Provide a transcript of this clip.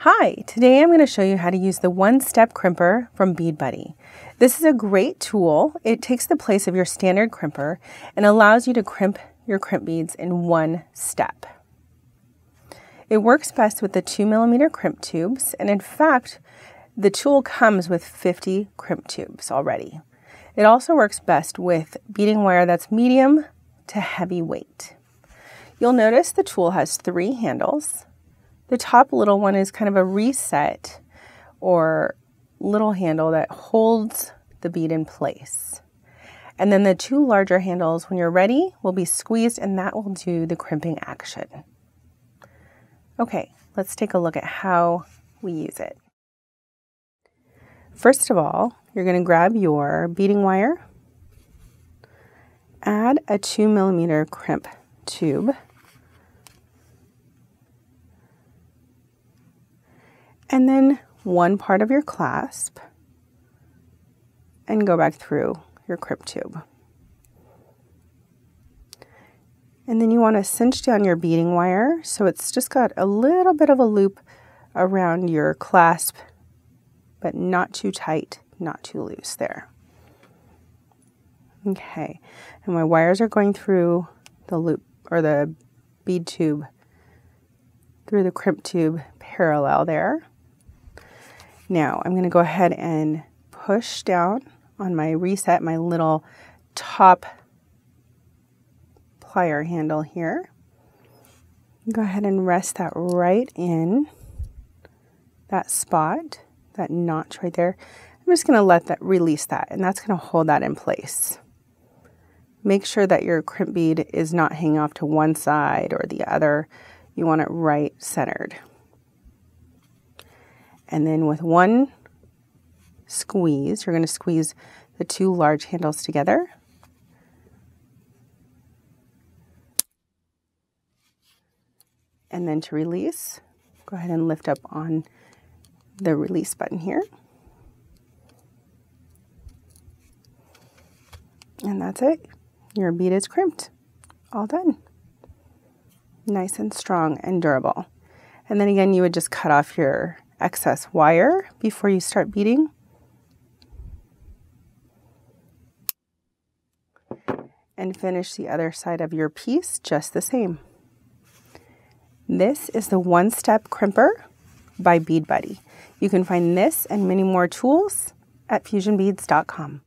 Hi, today I'm going to show you how to use the one-step crimper from Bead Buddy. This is a great tool. It takes the place of your standard crimper and allows you to crimp your crimp beads in one step. It works best with the 2mm crimp tubes, and in fact, the tool comes with 50 crimp tubes already. It also works best with beading wire that's medium to heavy weight. You'll notice the tool has 3 handles. The top little one is kind of a reset or little handle that holds the bead in place. And then the 2 larger handles, when you're ready, will be squeezed, and that will do the crimping action. Okay, let's take a look at how we use it. First of all, you're going to grab your beading wire, add a 2mm crimp tube, and then one part of your clasp, and go back through your crimp tube. And then you want to cinch down your beading wire so it's just got a little bit of a loop around your clasp, but not too tight, not too loose there. Okay, and my wires are going through the loop or the bead tube, through the crimp tube parallel there. Now I'm going to go ahead and push down on my reset, my little top plier handle here. Go ahead and rest that right in that spot, that notch right there. I'm just going to let that release that, and that's going to hold that in place. Make sure that your crimp bead is not hanging off to one side or the other. You want it right centered. And then with one squeeze, you're going to squeeze the 2 large handles together. And then to release, go ahead and lift up on the release button here. And that's it. Your bead is crimped. All done. Nice and strong and durable. And then again, you would just cut off your excess wire before you start beading. And finish the other side of your piece just the same. This is the one-step crimper by Bead Buddy. You can find this and many more tools at fusionbeads.com.